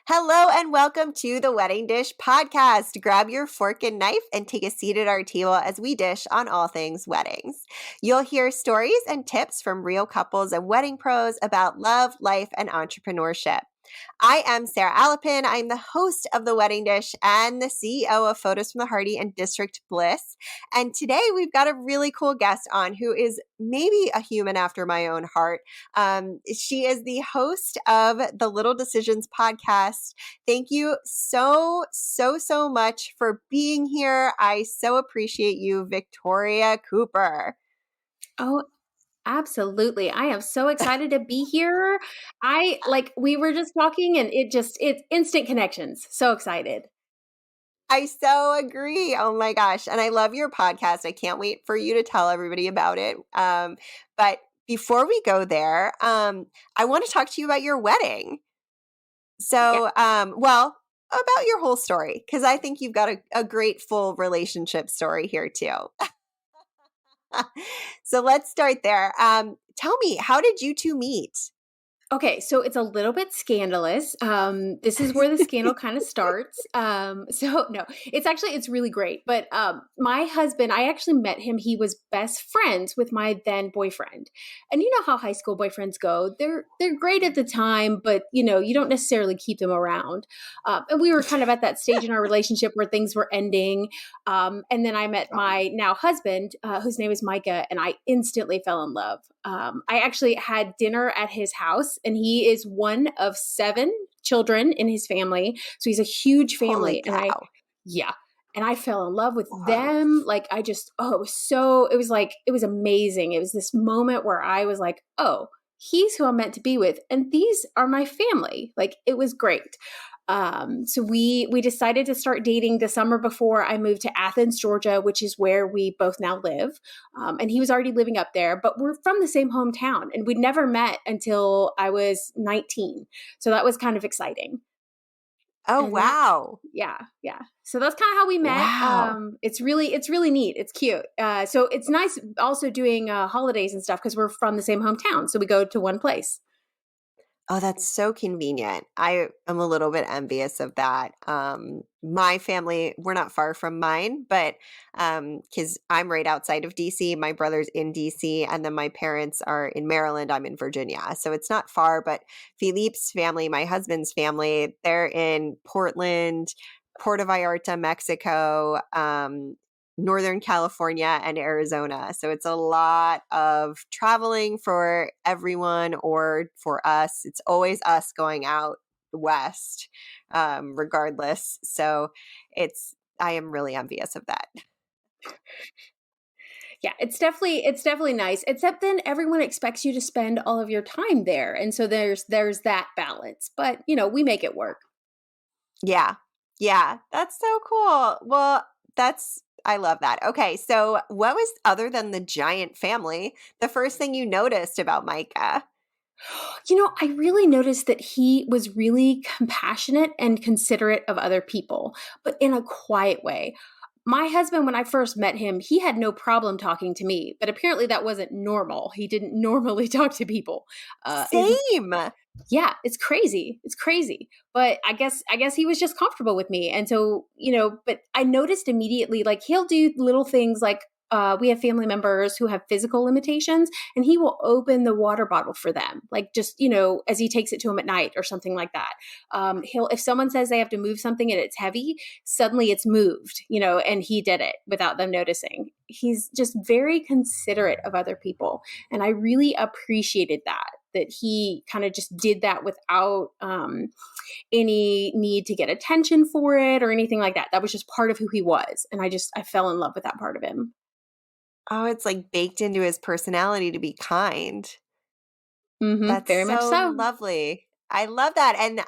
Hello and welcome to the Wedding Dish Podcast. Grab your fork and knife and take a seat at our table as we dish on all things weddings. You'll hear stories and tips from real couples and wedding pros about love, life, and entrepreneurship. I am Sarah Alapin. I'm the host of The Wedding Dish and the CEO of Photos from the Harty and District Bliss. And today we've got a really cool guest on who is maybe a human after my own heart. She is the host of the Little Decisions podcast. Thank you so much for being here. I so appreciate you, Victoria Cooper. Oh, absolutely. I am so excited to be here. We were just talking and it's instant connections. So excited. I so agree. Oh my gosh. And I love your podcast. I can't wait for you to tell everybody about it. But before we go there, I want to talk to you about your wedding. So, about your whole story, because I think you've got a great full relationship story here too. So let's start there. Tell me, how did you two meet? Okay, so it's a little bit scandalous. This is where the scandal kind of starts. No, it's really great. But my husband, I actually met him. He was best friends with my then boyfriend, and you know how high school boyfriends go. They're great at the time, but you don't necessarily keep them around. And we were kind of at that stage in our relationship where things were ending. And then I met my now husband, whose name is Micah, and I instantly fell in love. I actually had dinner at his house, and he is one of 7 children in his family. So he's a huge family. Holy cow. And I fell in love with them. It was amazing. It was this moment where I was like, oh, he's who I'm meant to be with. And these are my family. Like, it was great. So we decided to start dating the summer before I moved to Athens, Georgia, which is where we both now live. And he was already living up there, but we're from the same hometown, and we'd never met until I was 19. So that was kind of exciting. Oh, And wow. yeah. So that's kind of how we met. Wow. It's really neat. It's cute. So it's nice also doing holidays and stuff because we're from the same hometown. So we go to one place. Oh, that's so convenient. I am a little bit envious of that. My family, we're not far from mine, but because I'm right outside of DC, my brother's in DC, and then my parents are in Maryland. I'm in Virginia. So it's not far, but Philippe's family, my husband's family, they're in Portland, Puerto Vallarta, Mexico, Northern California, and Arizona. So it's a lot of traveling for everyone, or for us. It's always us going out west, regardless. So I am really envious of that. Yeah, it's definitely nice. Except then everyone expects you to spend all of your time there. And so there's that balance. But, we make it work. Yeah. Yeah. That's so cool. Well, I love that. Okay. So what was, other than the giant family, the first thing you noticed about Micah? I really noticed that he was really compassionate and considerate of other people, but in a quiet way. My husband, when I first met him, he had no problem talking to me, but apparently that wasn't normal. He didn't normally talk to people. And Same. yeah, it's crazy. It's crazy. But I guess he was just comfortable with me. And so, but I noticed immediately, like, he'll do little things like we have family members who have physical limitations, and he will open the water bottle for them, like, just, as he takes it to him at night or something like that. If someone says they have to move something and it's heavy, suddenly it's moved, and he did it without them noticing. He's just very considerate of other people. And I really appreciated that he kind of just did that without any need to get attention for it or anything like that. That was just part of who he was. And I fell in love with that part of him. Oh, it's like baked into his personality to be kind. Mm-hmm, That's very much so so. lovely. I love that. And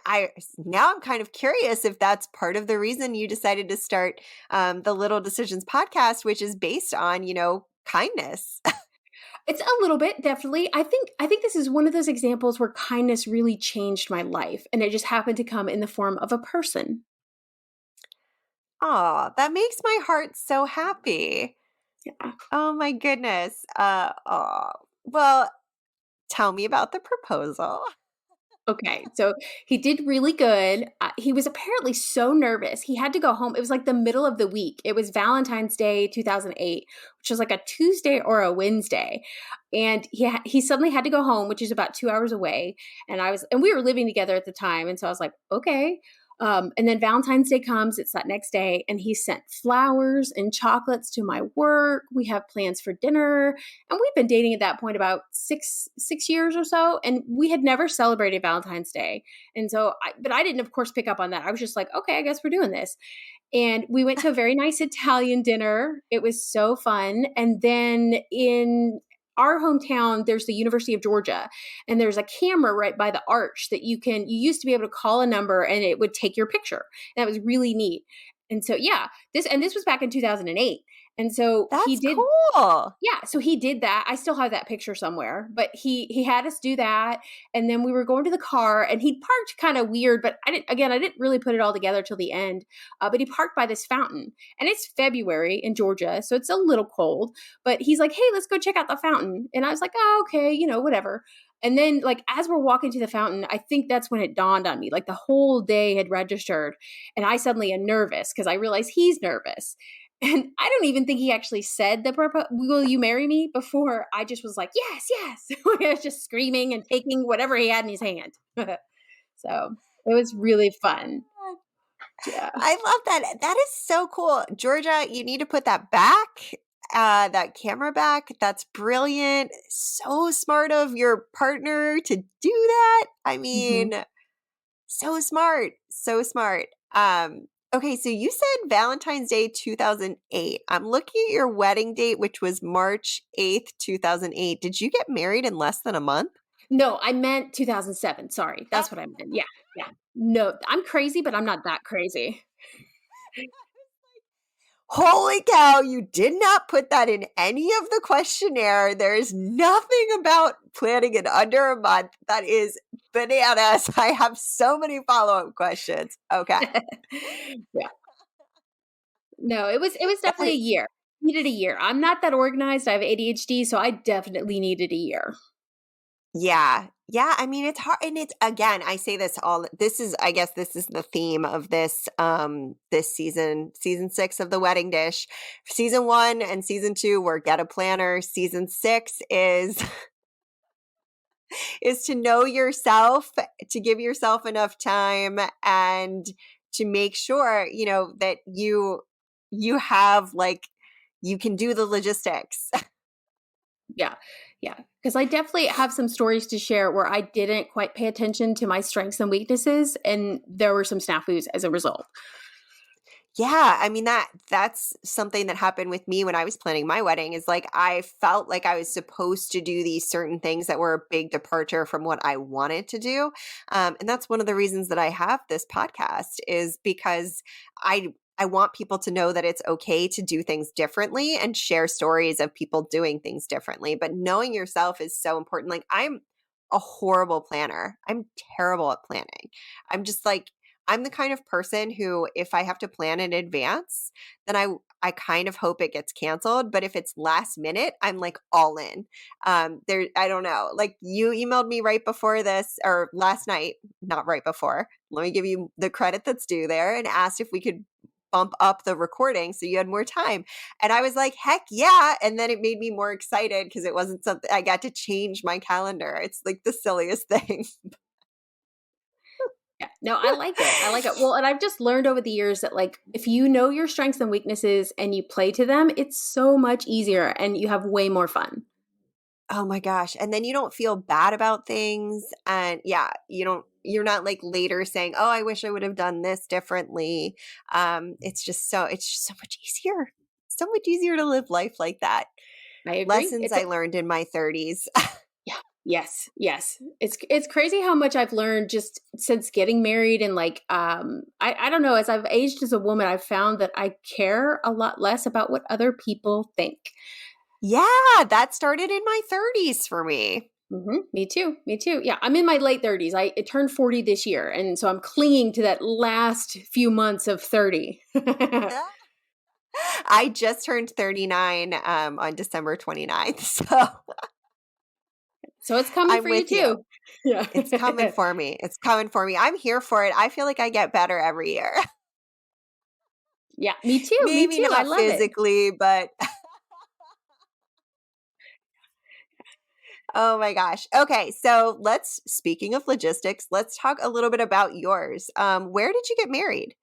now I'm kind of curious if that's part of the reason you decided to start the Little Decisions podcast, which is based on, kindness. It's a little bit, definitely. I think this is one of those examples where kindness really changed my life, and it just happened to come in the form of a person. Oh, that makes my heart so happy. Yeah. Oh my goodness. Well, tell me about the proposal. Okay, so he did really good. He was apparently so nervous. He had to go home. It was like the middle of the week. It was Valentine's Day 2008, which was like a Tuesday or a Wednesday. And he suddenly had to go home, which is about 2 hours away. And we were living together at the time. And so I was like, okay. And then Valentine's Day comes, it's that next day, and he sent flowers and chocolates to my work. We have plans for dinner. And we've been dating at that point about six years or so. And we had never celebrated Valentine's Day. And so but I didn't, of course, pick up on that. I was just like, okay, I guess we're doing this. And we went to a very nice Italian dinner. It was so fun. And then in our hometown, there's the University of Georgia, and there's a camera right by the arch that you used to be able to call a number and it would take your picture. And that was really neat. And so, yeah, this was back in 2008. And so he That's did, cool. yeah, so he did that. I still have that picture somewhere, but he had us do that, and then we were going to the car, and he parked kind of weird, but I didn't really put it all together till the end. But he parked by this fountain, and it's February in Georgia, so it's a little cold. But he's like, "Hey, let's go check out the fountain," and I was like, "Oh, okay, whatever." And then, like, as we're walking to the fountain, I think that's when it dawned on me. Like, the whole day had registered, and I suddenly am nervous because I realize he's nervous. And I don't even think he actually said "Will you marry me?" before. I just was like, "Yes, yes." I was just screaming and taking whatever he had in his hand. So it was really fun. Yeah. I love that. That is so cool. Georgia, you need to put that back, that camera back. That's brilliant. So smart of your partner to do that. I Mhm. mean, so smart. So smart. Okay, so you said Valentine's Day 2008. I'm looking at your wedding date, which was March 8th, 2008. Did you get married in less than a month? No, I meant 2007. Sorry. That's what I meant. Yeah. Yeah. No, I'm crazy, but I'm not that crazy. Holy cow, you did not put that in any of the questionnaire. There is nothing about planning in under a month. That is bananas. I have so many follow-up questions. Okay. Yeah. No, it was definitely That- a year. Needed a year. I'm not that organized. I have ADHD, so I definitely needed a year. Yeah. Yeah, I mean it's hard and it's again, I say this all this is I guess this is the theme of this season 6 of The Wedding Dish. Season 1 and season 2 were get a planner. Season 6 is to know yourself, to give yourself enough time and to make sure, that you have like you can do the logistics. Yeah. Yeah. Because I definitely have some stories to share where I didn't quite pay attention to my strengths and weaknesses, and there were some snafus as a result. Yeah, I mean that's something that happened with me when I was planning my wedding is like I felt like I was supposed to do these certain things that were a big departure from what I wanted to do. And that's one of the reasons that I have this podcast is because I want people to know that it's okay to do things differently and share stories of people doing things differently. But knowing yourself is so important. Like I'm a horrible planner. I'm terrible at planning. I'm just like I'm the kind of person who, if I have to plan in advance, then I kind of hope it gets canceled. But if it's last minute, I'm like all in. I don't know. Like you emailed me right before this or last night, not right before. Let me give you the credit that's due there, and asked if we could bump up the recording so you had more time. And I was like, heck yeah. And then it made me more excited because it wasn't something I got to change my calendar. It's like the silliest thing. Yeah. No, I like it. I like it. Well, and I've just learned over the years that, like, if you know your strengths and weaknesses and you play to them, it's so much easier and you have way more fun. Oh my gosh. And then you don't feel bad about things. And yeah, you're not like later saying, oh, I wish I would have done this differently. It's just so much easier. So much easier to live life like that. I agree. Lessons I learned in my 30s. Yeah. Yes. Yes. It's crazy how much I've learned just since getting married, and like I don't know, as I've aged as a woman, I've found that I care a lot less about what other people think. Yeah, that started in my 30s for me. Me too. Me too. Yeah, I'm in my late 30s. I turned 40 this year, and so I'm clinging to that last few months of 30. I just turned 39 on December 29th. So So it's coming I'm for you with you. too. Yeah. It's coming for me. It's coming for me. I'm here for it. I feel like I get better every year. Yeah, me too, me Maybe too. I not love it. physically, but oh my gosh. Okay, so speaking of logistics, let's talk a little bit about yours. Where did you get married?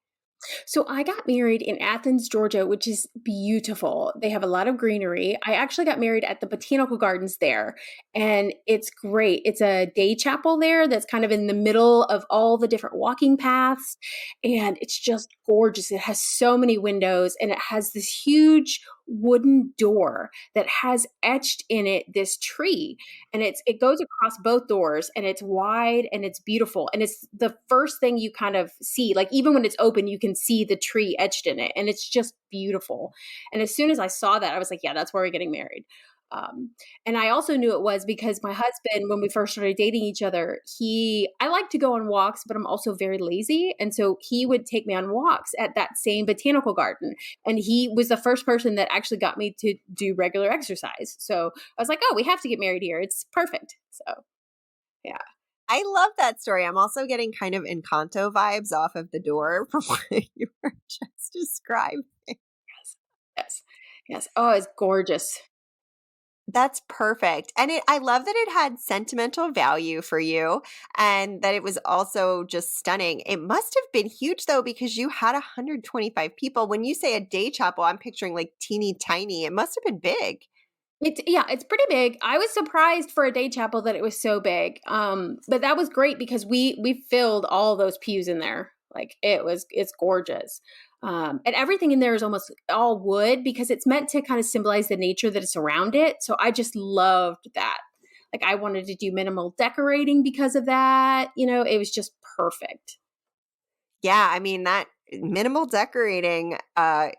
So I got married in Athens, Georgia, which is beautiful. They have a lot of greenery. I actually got married at the botanical gardens there, and it's great. It's a day chapel there that's kind of in the middle of all the different walking paths, and it's just gorgeous. It has so many windows, and it has this huge wooden door that has etched in it this tree, and it goes across both doors, and it's wide and it's beautiful, and it's the first thing you kind of see. Like, even when it's open, you can see the tree etched in it, and it's just beautiful. And as soon as I saw that, I was like, yeah, that's where we're getting married. um, and I also knew it was because my husband, when we first started dating each other, I like to go on walks, but I'm also very lazy. And so he would take me on walks at that same botanical garden. And he was the first person that actually got me to do regular exercise. So I was like, oh, we have to get married here. It's perfect. So yeah. I love that story. I'm also getting kind of Encanto vibes off of the door from what you were just describing. Yes. Yes. Yes. Oh, it's gorgeous. That's perfect. And I love that it had sentimental value for you and that it was also just stunning. It must have been huge though, because you had 125 people. When you say a day chapel, I'm picturing like teeny tiny. It must have been big. It's pretty big. I was surprised for a day chapel that it was so big. But that was great because we filled all those pews in there. Like, it's gorgeous. And everything in there is almost all wood because it's meant to kind of symbolize the nature that is around it. So I just loved that. Like, I wanted to do minimal decorating because of that. It was just perfect. Yeah, I mean that minimal decorating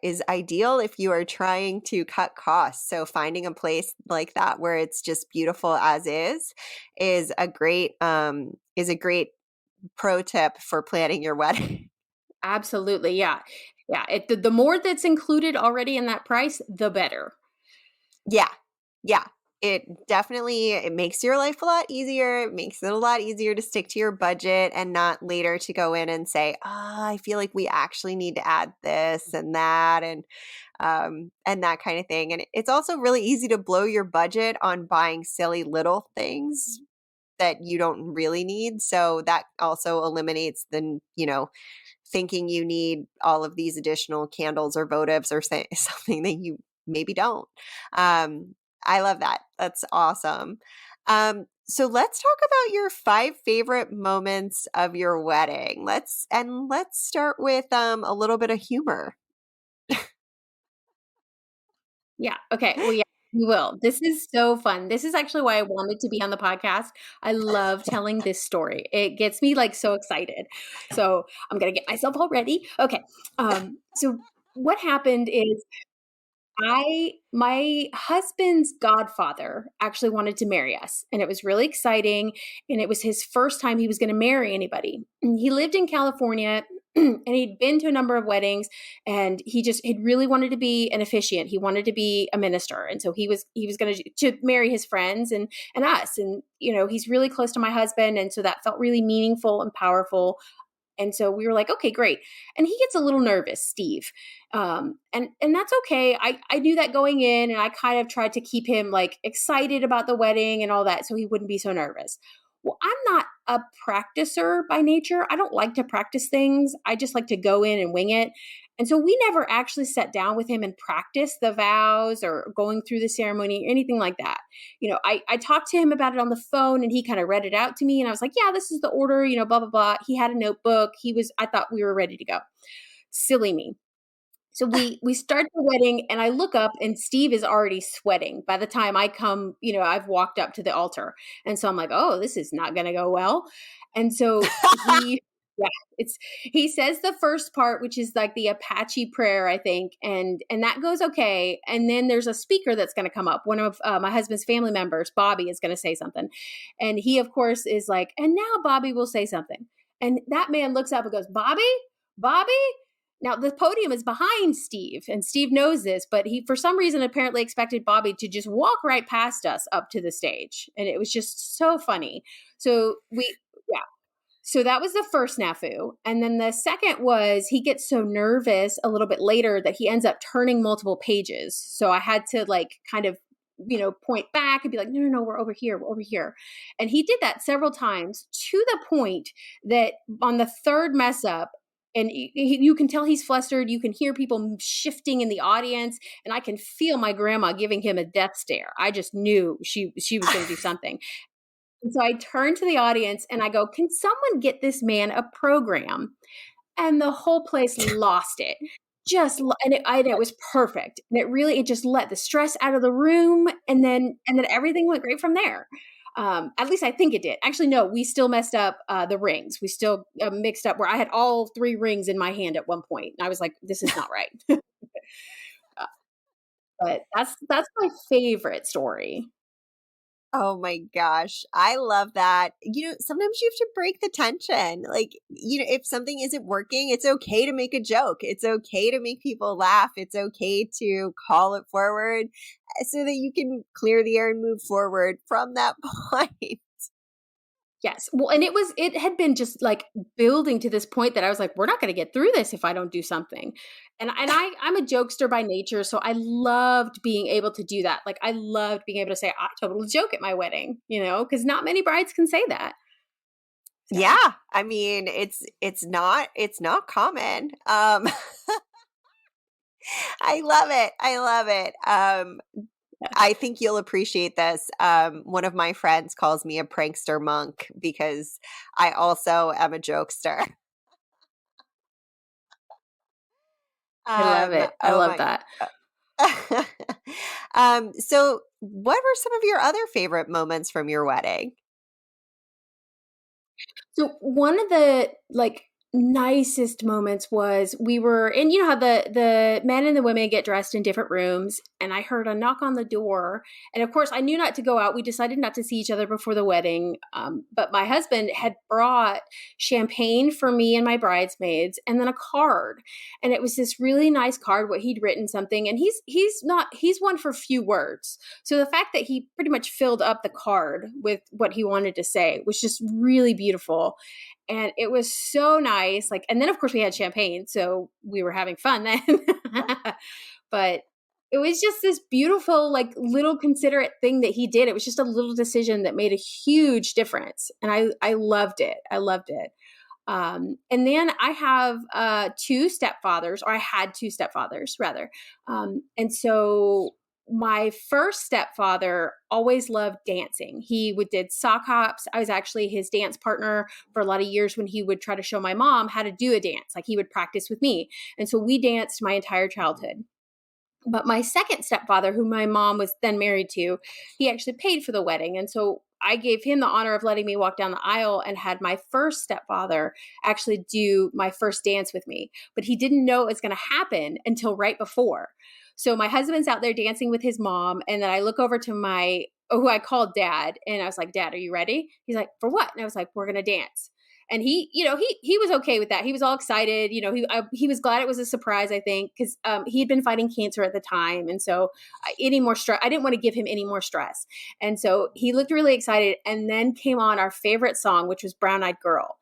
is ideal if you are trying to cut costs. So finding a place like that where it's just beautiful as is a great pro tip for planning your wedding. Absolutely. Yeah. Yeah. The more that's included already in that price, the better. Yeah. Yeah. It makes your life a lot easier. It makes it a lot easier to stick to your budget and not later to go in and say, "Oh, I feel like we actually need to add this and that kind of thing." And it's also really easy to blow your budget on buying silly little things that you don't really need. So that also eliminates thinking you need all of these additional candles or votives or something that you maybe don't. Um, I love that. That's awesome. So let's talk about your 5 favorite moments of your wedding. Let's start with a little bit of humor. Yeah. Okay. Well, yeah, we will. This is so fun. This is actually why I wanted to be on the podcast. I love telling this story. It gets me like so excited. So I'm gonna get myself all ready. Okay. So what happened is my husband's godfather actually wanted to marry us, and it was really exciting, and it was his first time he was going to marry anybody. And he lived in California and he'd been to a number of weddings, and he really wanted to be an officiant. He wanted to be a minister, and so he was going to marry his friends and us, and he's really close to my husband, and so that felt really meaningful and powerful. And so we were like, okay, great. And he gets a little nervous, Steve. And that's okay. I knew that going in, and I kind of tried to keep him like excited about the wedding and all that so he wouldn't be so nervous. Well, I'm not a practicer by nature. I don't like to practice things. I just like to go in and wing it. And so we never actually sat down with him and practiced the vows or going through the ceremony or anything like that. I talked to him about it on the phone, and he kind of read it out to me, and I was like, yeah, this is the order, blah, blah, blah. He had a notebook. I thought we were ready to go. Silly me. So we start the wedding, and I look up, and Steve is already sweating. By the time I come, I've walked up to the altar. And so I'm like, oh, this is not going to go well. And so yeah, he says the first part, which is like the Apache prayer, I think, and that goes okay. And then there's a speaker that's going to come up. One of my husband's family members, Bobby, is going to say something, and he, of course, is like, and now Bobby will say something. And that man looks up and goes, Bobby, Bobby. Now the podium is behind Steve, and Steve knows this, but he, for some reason, apparently expected Bobby to just walk right past us up to the stage. And it was just so funny. So yeah. So that was the first snafu. And then the second was he gets so nervous a little bit later that he ends up turning multiple pages. So I had to like kind of, point back and be like, no, no, no, we're over here. We're over here. And he did that several times to the point that on the third mess up, and you can tell he's flustered. You can hear people shifting in the audience, and I can feel my grandma giving him a death stare. I just knew she was going to do something. And so I turned to the audience and I go, can someone get this man a program? And the whole place lost it. And it was perfect. And it just let the stress out of the room. And then everything went great from there. At least I think it did. Actually, no, we still messed up the rings. We still mixed up where I had all 3 rings in my hand at one point. And I was like, this is not right. But that's my favorite story. Oh my gosh. I love that. Sometimes you have to break the tension. Like, if something isn't working, it's okay to make a joke. It's okay to make people laugh. It's okay to call it forward so that you can clear the air and move forward from that point. Yes. Well, and it had been just like building to this point that I was like, we're not going to get through this if I don't do something. I'm a jokester by nature. So I loved being able to do that. Like I loved being able to say, I totally joke at my wedding, because not many brides can say that. So. Yeah. I mean, it's not common. I love it. I love it. I think you'll appreciate this. One of my friends calls me a prankster monk because I also am a jokester. I love it. I Oh love my. that. So what were some of your other favorite moments from your wedding? So one of the like nicest moments was we were, and you know how the men and the women get dressed in different rooms, and I heard a knock on the door, and of course I knew not to go out. We decided not to see each other before the wedding, but my husband had brought champagne for me and my bridesmaids, and then a card, and it was this really nice card. What he'd written something, and he's one for few words, so the fact that he pretty much filled up the card with what he wanted to say was just really beautiful. And it was so nice. Like, and then of course we had champagne, so we were having fun then. But it was just this beautiful, like little considerate thing that he did. It was just a little decision that made a huge difference. And I loved it. I loved it. And then I have 2 stepfathers, or I had 2 stepfathers rather. And so my first stepfather always loved dancing. Did sock hops. I was actually his dance partner for a lot of years when he would try to show my mom how to do a dance. Like he would practice with me. And so we danced my entire childhood. But my second stepfather, who my mom was then married to, he actually paid for the wedding. And so I gave him the honor of letting me walk down the aisle and had my first stepfather actually do my first dance with me. But he didn't know it was going to happen until right before. So my husband's out there dancing with his mom. And then I look over to who I called dad. And I was like, Dad, are you ready? He's like, for what? And I was like, we're going to dance. And he was okay with that. He was all excited. He was glad it was a surprise, I think, because he had been fighting cancer at the time. And so any more stress, I didn't want to give him any more stress. And so he looked really excited. And then came on our favorite song, which was Brown Eyed Girl.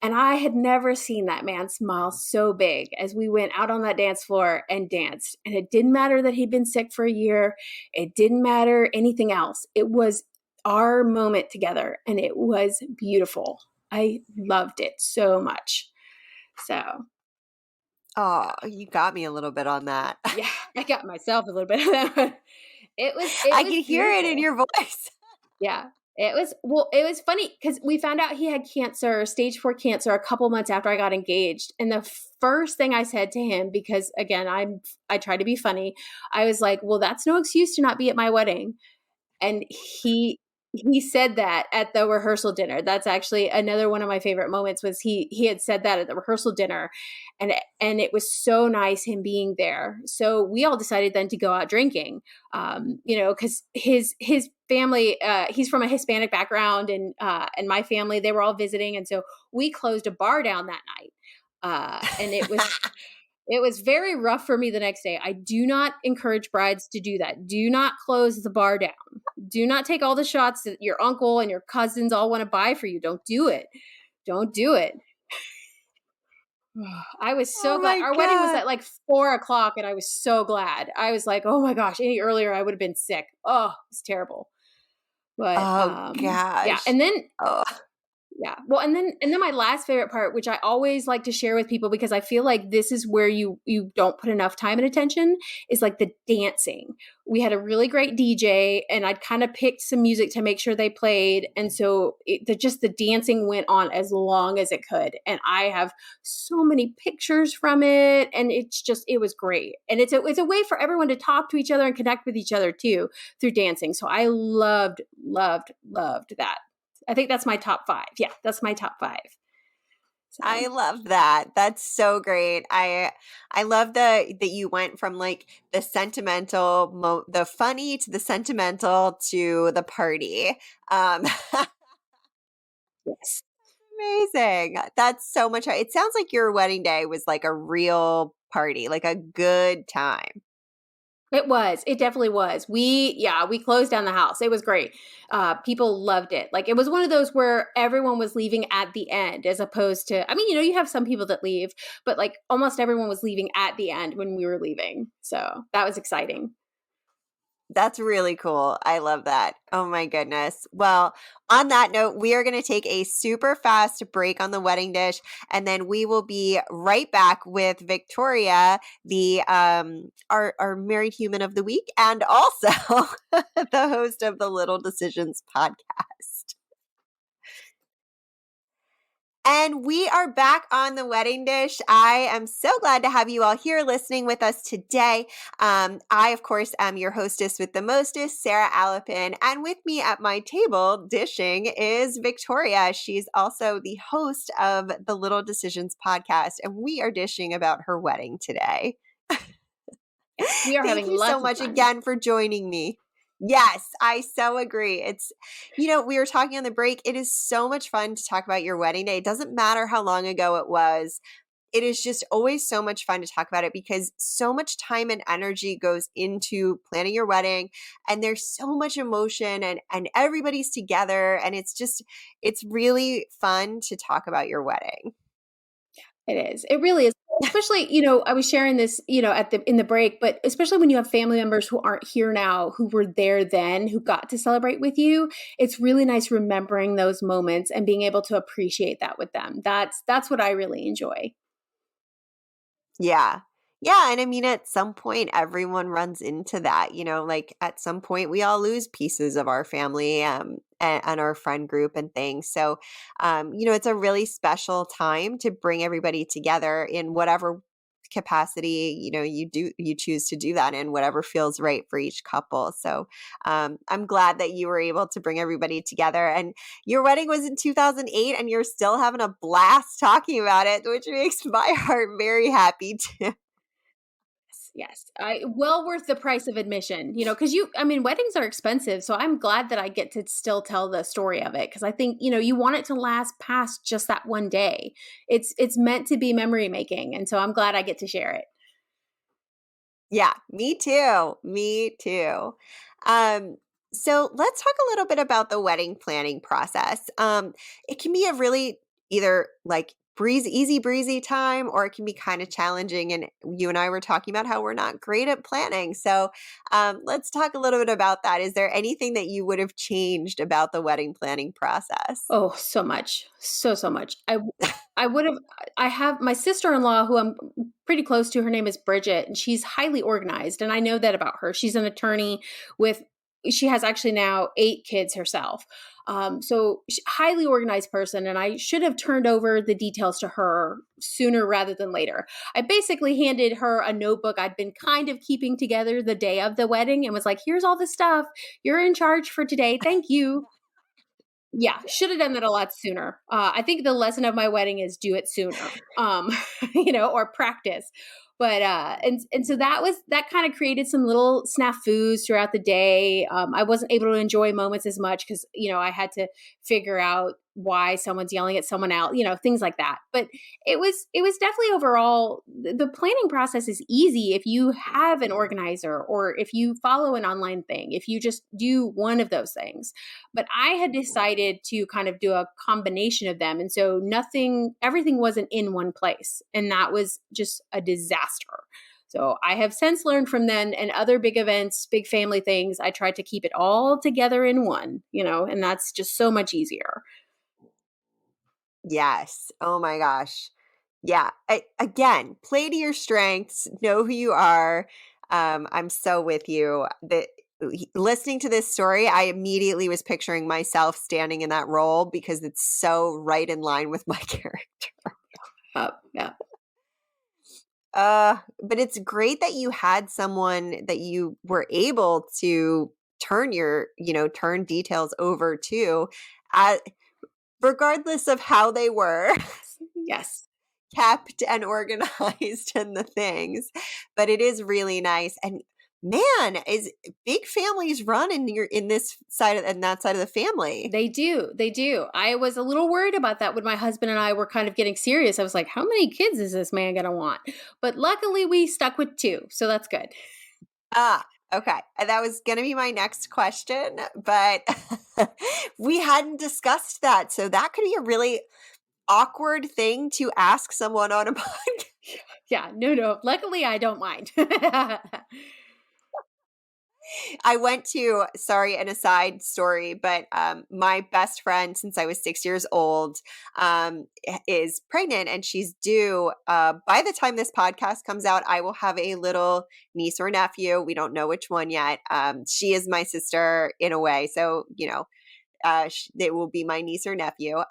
And I had never seen that man smile so big as we went out on that dance floor and danced. And it didn't matter that he'd been sick for a year. It didn't matter anything else. It was our moment together, and it was beautiful. I loved it so much. So, Oh, you got me a little bit on that. yeah, I got myself a little bit of that. It was I can hear it in beautiful. your voice. Yeah. It was funny because we found out he had cancer, stage 4 cancer, a couple months after I got engaged. And the first thing I said to him, because again, I try to be funny, I was like, well, that's no excuse to not be at my wedding. And he said that at the rehearsal dinner. That's actually another one of my favorite moments. Was he had said that at the rehearsal dinner, and it was so nice him being there. So we all decided then to go out drinking, because his family, he's from a Hispanic background, and my family, they were all visiting, and so we closed a bar down that night, and it was It was very rough for me the next day. I do not encourage brides to do that. Do not close the bar down. Do not take all the shots that your uncle and your cousins all want to buy for you. Don't do it. Don't do it. I was so Oh glad. my Our wedding was god. at like 4 o'clock, and I was so glad. I was like, oh my gosh, any earlier I would have been sick. Oh, it's terrible. But Oh yeah. gosh. And then Oh. yeah. Well, and then my last favorite part, which I always like to share with people because I feel like this is where you don't put enough time and attention, is like the dancing. We had a really great DJ, and I'd kind of picked some music to make sure they played, and so just the dancing went on as long as it could, and I have so many pictures from it, and it was great, and it's a way for everyone to talk to each other and connect with each other too through dancing. So I loved that. I think that's my top 5. Yeah, that's my top 5. So, I love that. That's so great. I love that you went from like the sentimental the funny to the sentimental to the party. yes. Amazing. That's so much. It sounds like your wedding day was like a real party, like a good time. It was. It definitely was. We closed down the house. It was great. People loved it. Like it was one of those where everyone was leaving at the end, as opposed to. I mean, you have some people that leave, but like almost everyone was leaving at the end when we were leaving. So that was exciting. That's really cool. I love that. Oh my goodness. Well, on that note, we are going to take a super fast break on the wedding dish, and then we will be right back with Victoria, the our married human of the week, and also the host of the Little Decisions podcast. And we are back on the wedding dish. I am so glad to have you all here listening with us today. I, of course, am your hostess with the mostest, Sarah Alapin. And with me at my table dishing is Victoria. She's also the host of the Little Decisions podcast. And we are dishing about her wedding today. Yes, we are Thank having you so lots of much fun. again for joining me. Yes, I so agree. We were talking on the break. It is so much fun to talk about your wedding day. It doesn't matter how long ago it was. It is just always so much fun to talk about it because so much time and energy goes into planning your wedding, and there's so much emotion, and everybody's together, and it's really fun to talk about your wedding. It is. It really is. Especially, I was sharing this, in the break, but especially when you have family members who aren't here now, who were there then, who got to celebrate with you, it's really nice remembering those moments and being able to appreciate that with them. That's what I really enjoy. Yeah. Yeah, and I mean at some point everyone runs into that, like at some point we all lose pieces of our family and our friend group and things. So it's a really special time to bring everybody together in whatever capacity, you choose to do that in, whatever feels right for each couple. So I'm glad that you were able to bring everybody together, and your wedding was in 2008 and you're still having a blast talking about it, which makes my heart very happy too. Yes. Well worth the price of admission, because weddings are expensive. So I'm glad that I get to still tell the story of it. Cause I think, you want it to last past just that one day. It's meant to be memory making. And so I'm glad I get to share it. Yeah, me too. Me too. Um, so let's talk a little bit about the wedding planning process. It can be a really either like easy breezy time, or it can be kind of challenging. And you and I were talking about how we're not great at planning. So let's talk a little bit about that. Is there anything that you would have changed about the wedding planning process? Oh, so much. So much. I would have I have my sister-in-law who I'm pretty close to. Her name is Bridget, and she's highly organized, and I know that about her. She's an attorney with she has actually now 8 kids herself. So highly organized person, and I should have turned over the details to her sooner rather than later. I basically handed her a notebook I'd been kind of keeping together the day of the wedding and was like, "Here's all the stuff. You're in charge for today. Thank you." Yeah, should have done that a lot sooner. I think the lesson of my wedding is do it sooner, or practice. But and so that kind of created some little snafus throughout the day. I wasn't able to enjoy moments as much because I had to figure out why someone's yelling at someone else, things like that. But it was definitely overall the planning process is easy if you have an organizer or if you follow an online thing, if you just do one of those things. But I had decided to kind of do a combination of them. And so everything wasn't in one place. And that was just a disaster. So I have since learned from then and other big events, big family things, I tried to keep it all together in one, and that's just so much easier. Yes. Oh my gosh. Yeah. Again, play to your strengths, know who you are. I'm so with you. Listening to this story, I immediately was picturing myself standing in that role because it's so right in line with my character. Yeah. But it's great that you had someone that you were able to turn details over to, uh, regardless of how they were Yes. kept and organized and the things. But it is really nice. And man, is big families run in this side and that side of the family. They do. They do. I was a little worried about that when my husband and I were kind of getting serious. I was like, how many kids is this man going to want? But luckily we stuck with two. So that's good. Ah, okay. And that was going to be my next question, but we hadn't discussed that. So that could be a really awkward thing to ask someone on a podcast. Yeah. No. Luckily I don't mind. I went to, sorry, an aside story, but my best friend since I was 6 years old is pregnant and she's due. By the time this podcast comes out, I will have a little niece or nephew. We don't know which one yet. She is my sister in a way. So, it will be my niece or nephew.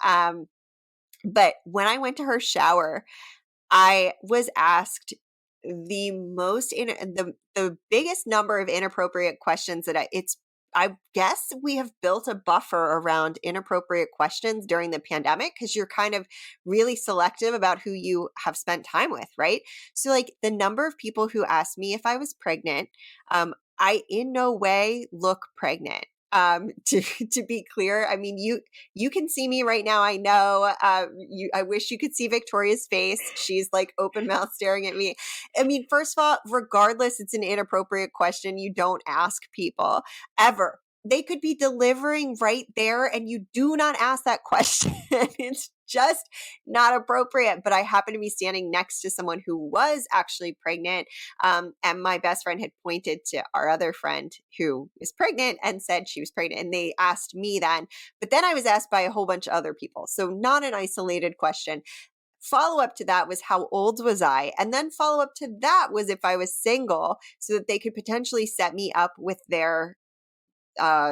But when I went to her shower, I was asked the biggest number of inappropriate questions that I guess we have built a buffer around inappropriate questions during the pandemic because you're kind of really selective about who you have spent time with, right? So like the number of people who asked me if I was pregnant, I in no way look pregnant. To be clear, I mean you can see me right now. I know. I wish you could see Victoria's face. She's like open mouth staring at me. I mean, first of all, regardless, it's an inappropriate question. You don't ask people ever. They could be delivering right there, and you do not ask that question. It's just not appropriate. But I happen to be standing next to someone who was actually pregnant. And my best friend had pointed to our other friend who is pregnant and said she was pregnant. And they asked me then. But then I was asked by a whole bunch of other people. So not an isolated question. Follow up to that was how old was I? And then follow up to that was if I was single so that they could potentially set me up with their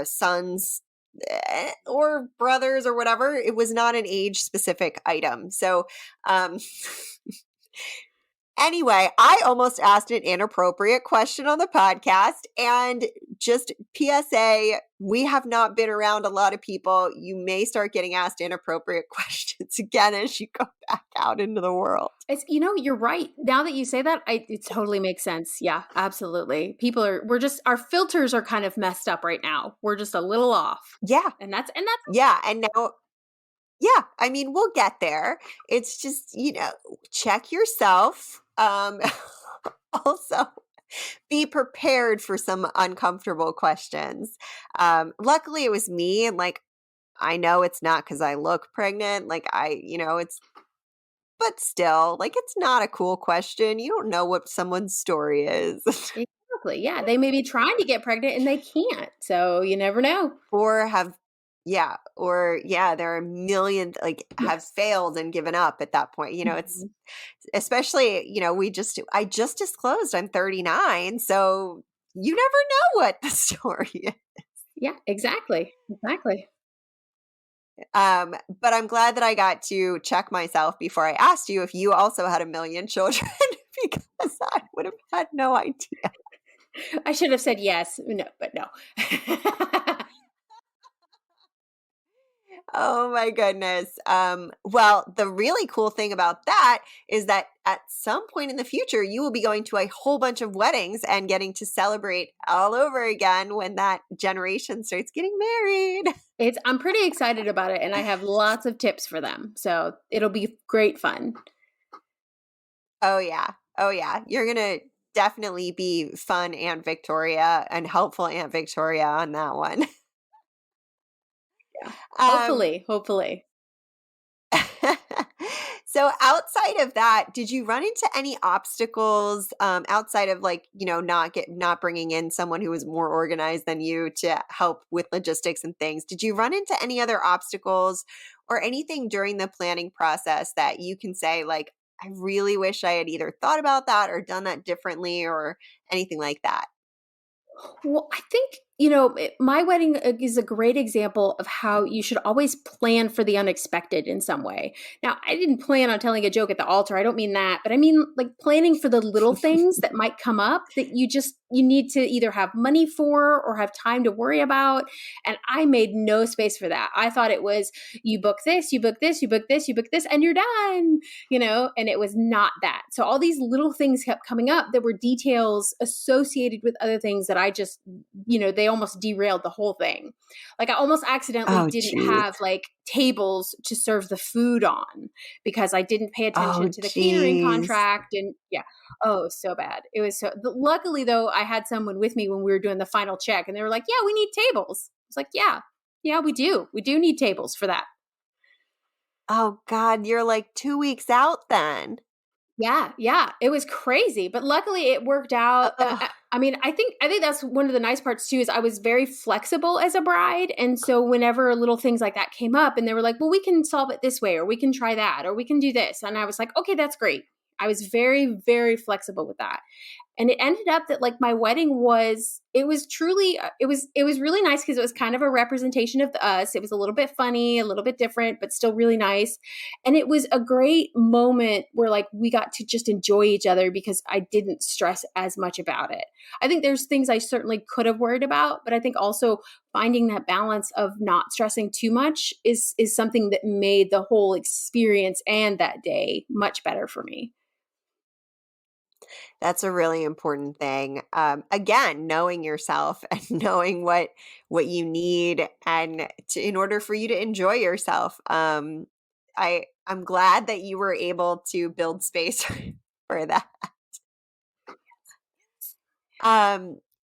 sons or brothers or whatever. It was not an age specific item. So, anyway, I almost asked an inappropriate question on the podcast. And just PSA, we have not been around a lot of people. You may start getting asked inappropriate questions again as you go back out into the world. It's, you're right. Now that you say that, it totally makes sense. Yeah, absolutely. Our filters are kind of messed up right now. We're just a little off. Yeah. And that's yeah. And now, yeah, I mean, we'll get there. It's just, check yourself. Also, be prepared for some uncomfortable questions. Luckily, it was me. And like, I know it's not because I look pregnant. Like, but still, like, it's not a cool question. You don't know what someone's story is. exactly. Yeah. They may be trying to get pregnant and they can't. So you never know. Or there are a million have failed and given up at that point. It's especially, I just disclosed I'm 39, so you never know what the story is. Yeah, exactly. Exactly. But I'm glad that I got to check myself before I asked you if you also had a million children because I would have had no idea. I should have said yes. No, but no. Oh my goodness. Well, the really cool thing about that is that at some point in the future, you will be going to a whole bunch of weddings and getting to celebrate all over again when that generation starts getting married. I'm pretty excited about it, and I have lots of tips for them. So it'll be great fun. Oh yeah. Oh yeah. You're gonna definitely be fun Aunt Victoria and helpful Aunt Victoria on that one. Yeah. Um Hopefully. so outside of that, did you run into any obstacles outside of like, not bringing in someone who was more organized than you to help with logistics and things? Did you run into any other obstacles or anything during the planning process that you can say like, I really wish I had either thought about that or done that differently or anything like that? Well, I think, my wedding is a great example of how you should always plan for the unexpected in some way. Now, I didn't plan on telling a joke at the altar. I don't mean that, but I mean like planning for the little things that might come up that you need to either have money for or have time to worry about. And I made no space for that. I thought it was you book this, you book this, you book this, you book this, and you're done, and it was not that. So all these little things kept coming up that were details associated with other things that I just, they almost derailed the whole thing. Like I almost accidentally Oh, didn't geez. have like tables to serve the food on because I didn't pay Oh, attention to the catering geez. contract. And yeah, oh, so bad. It was luckily though, I had someone with me when we were doing the final check and they were like, yeah, we need tables. It's like, yeah, we do. We do need tables for that. Oh, God. You're like 2 weeks out then. Yeah, it was crazy, but luckily it worked out. Oh, I mean, I think that's one of the nice parts too is I was very flexible as a bride, and so whenever little things like that came up, and they were like, "Well, we can solve it this way, or we can try that, or we can do this," and I was like, "Okay, that's great." I was very, very flexible with that. And it ended up that like my wedding was it was truly it was really nice because it was kind of a representation of us. It was a little bit funny, a little bit different, but still really nice. And it was a great moment where like we got to just enjoy each other because I didn't stress as much about it. I think there's things I certainly could have worried about, but I think also finding that balance of not stressing too much is something that made the whole experience and that day much better for me. that's a really important thing. Again, knowing yourself and knowing what you need and in order for you to enjoy yourself. I'm glad that you were able to build space for that.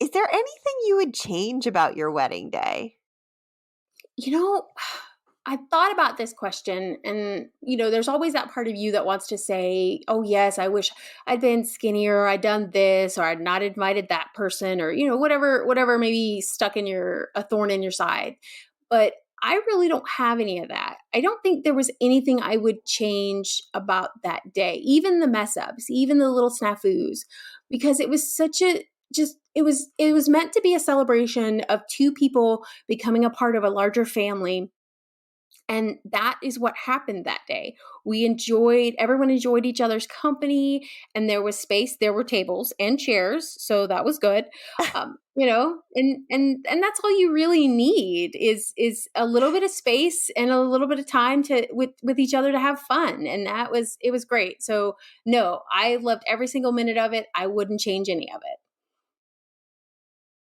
Is there anything you would change about your wedding day? You know, I thought about this question, and there's always that part of you that wants to say, "Oh yes, I wish I'd been skinnier, I'd done this, or I'd not invited that person, or whatever maybe stuck in your a thorn in your side." But I really don't have any of that. I don't think there was anything I would change about that day, even the mess ups, even the little snafus, because it was such a just it was meant to be a celebration of two people becoming a part of a larger family, and that is what happened that day. Everyone enjoyed each other's company, and there was space. There were tables and chairs, so that was good. And that's all you really need is a little bit of space and a little bit of time to with each other to have fun, and it was great. So no, I loved every single minute of it. I wouldn't change any of it.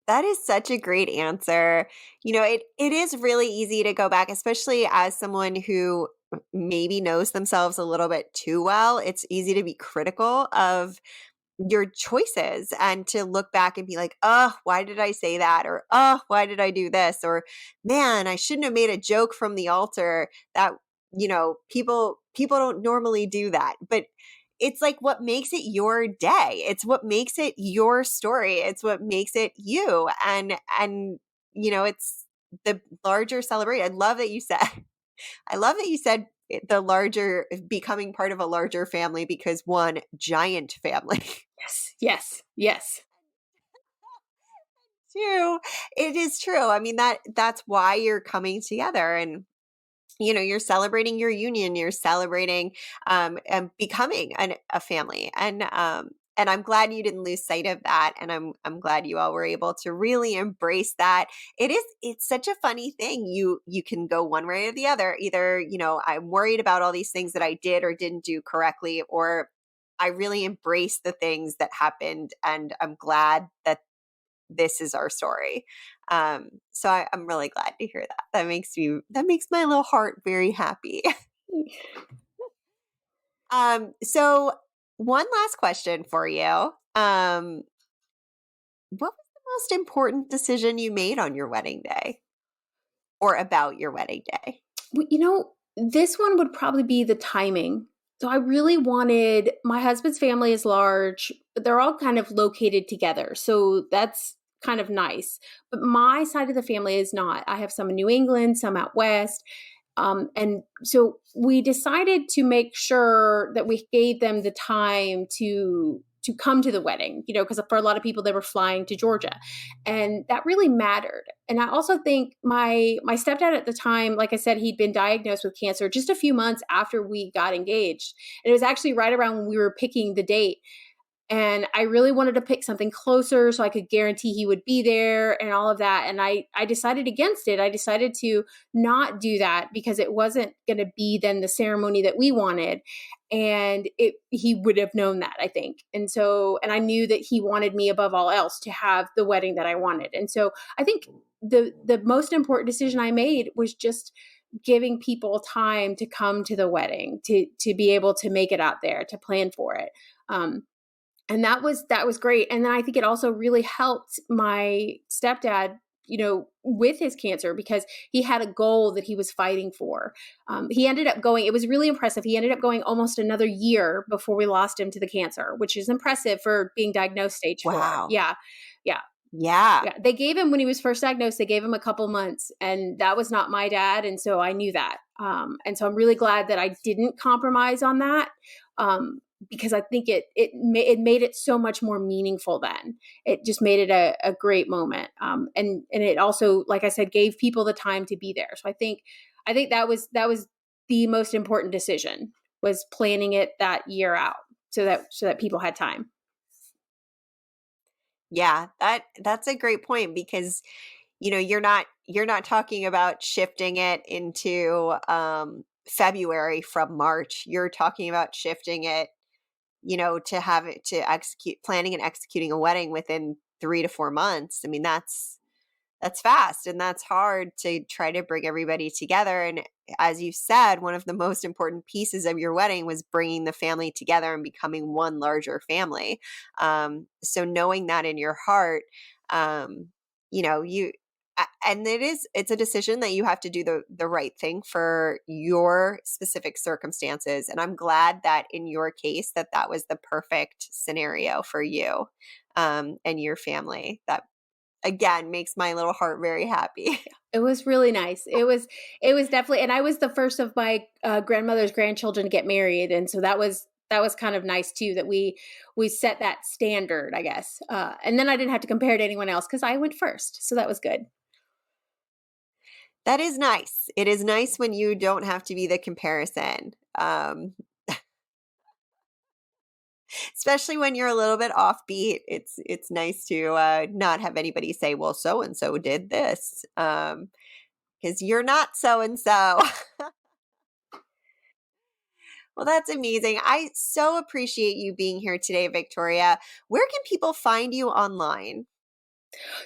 That is such a great answer. It is really easy to go back, especially as someone who maybe knows themselves a little bit too well. It's easy to be critical of your choices and to look back and be like, oh, why did I say that? Or, oh, why did I do this? Or, man, I shouldn't have made a joke from the altar that, people don't normally do that. But it's like what makes it your day. It's what makes it your story. It's what makes it you. And it's the larger celebration. I love that you said the larger becoming part of a larger family because one giant family. Yes. Two, it is true. I mean that's why you're coming together and you're celebrating your union, you're celebrating and becoming a family. And and I'm glad you didn't lose sight of that. And I'm glad you all were able to really embrace that. It's such a funny thing. You can go one way or the other. Either, I'm worried about all these things that I did or didn't do correctly, or I really embrace the things that happened, and I'm glad that this is our story. I'm really glad to hear that. That makes my little heart very happy. So one last question for you. What was the most important decision you made on your wedding day or about your wedding day? This one would probably be the timing. So I really wanted my husband's family is large, but they're all kind of located together. So that's kind of nice. But my side of the family is not. I have some in New England, some out west. And so we decided to make sure that we gave them the time to come to the wedding, because for a lot of people they were flying to Georgia, and that really mattered. And I also think my stepdad at the time, like I said, he'd been diagnosed with cancer just a few months after we got engaged, and it was actually right around when we were picking the date. And I really wanted to pick something closer so I could guarantee he would be there and all of that. And I decided against it. I decided to not do that because it wasn't going to be then the ceremony that we wanted. And he would have known that, I think. And I knew that he wanted me above all else to have the wedding that I wanted. And so I think the most important decision I made was just giving people time to come to the wedding, to be able to make it out there, to plan for it. And that was great. And then I think it also really helped my stepdad, with his cancer, because he had a goal that he was fighting for. He ended up going, it was really impressive. He ended up going almost another year before we lost him to the cancer, which is impressive for being diagnosed stage 4. Wow. Yeah. Yeah. Yeah. Yeah. They gave him, when he was first diagnosed, they gave him a couple months, and that was not my dad. And so I knew that. And so I'm really glad that I didn't compromise on that. Because I think it made it so much more meaningful then. It just made it a great moment. And it also, like I said, gave people the time to be there. So I think that was the most important decision, was planning it that year out so that people had time. Yeah, that's a great point, because you're not talking about shifting it into February from March. You're talking about shifting it, to have it to execute planning and executing a wedding within 3 to 4 months. I mean, that's fast, and that's hard to try to bring everybody together. And as you said, one of the most important pieces of your wedding was bringing the family together and becoming one larger family. So knowing that in your heart, you and it's a decision that you have to do the right thing for your specific circumstances. And I'm glad that in your case that was the perfect scenario for you, and your family. That again makes my little heart very happy. It was really nice. It was definitely, and I was the first of my grandmother's grandchildren to get married, and so that was kind of nice too, that we set that standard, I guess. And then I didn't have to compare to anyone else because I went first, so that was good. That is nice. It is nice when you don't have to be the comparison. Especially when you're a little bit offbeat, it's nice to not have anybody say, "Well, so and so did this," because you're not so and so. Well, that's amazing. I so appreciate you being here today, Victoria. Where can people find you online?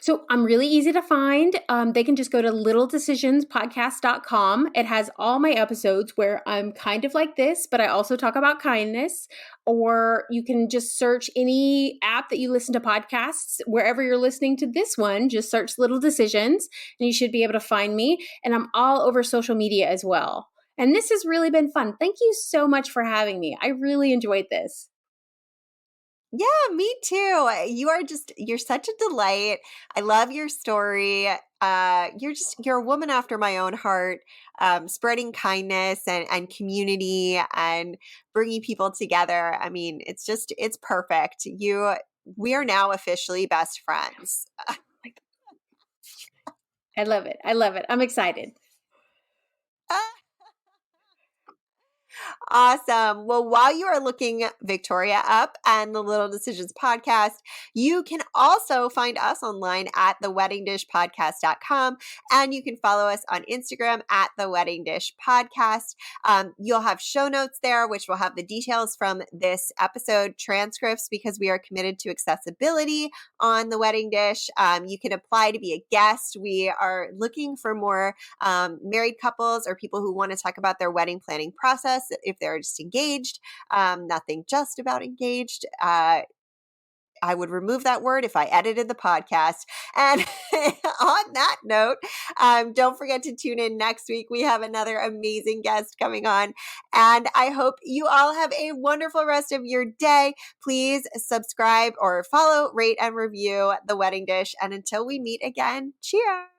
So I'm really easy to find. They can just go to littledecisionspodcast.com. It has all my episodes where I'm kind of like this, but I also talk about kindness. Or you can just search any app that you listen to podcasts. Wherever you're listening to this one, just search Little Decisions and you should be able to find me. And I'm all over social media as well. And this has really been fun. Thank you so much for having me. I really enjoyed this. Yeah, me too. You're such a delight. I love your story. You're a woman after my own heart, spreading kindness and community and bringing people together. I mean, it's perfect. We are now officially best friends. I love it. I love it. I'm excited. Awesome. Well, while you are looking Victoria up and the Little Decisions podcast, you can also find us online at theweddingdishpodcast.com, and you can follow us on Instagram at the Wedding Dish Podcast. You'll have show notes there, which will have the details from this episode, transcripts, because we are committed to accessibility on the Wedding Dish. You can apply to be a guest. We are looking for more married couples or people who want to talk about their wedding planning process if they're just engaged. Nothing just about engaged. I would remove that word if I edited the podcast. And on that note, don't forget to tune in next week. We have another amazing guest coming on. And I hope you all have a wonderful rest of your day. Please subscribe or follow, rate, and review The Wedding Dish. And until we meet again, cheers.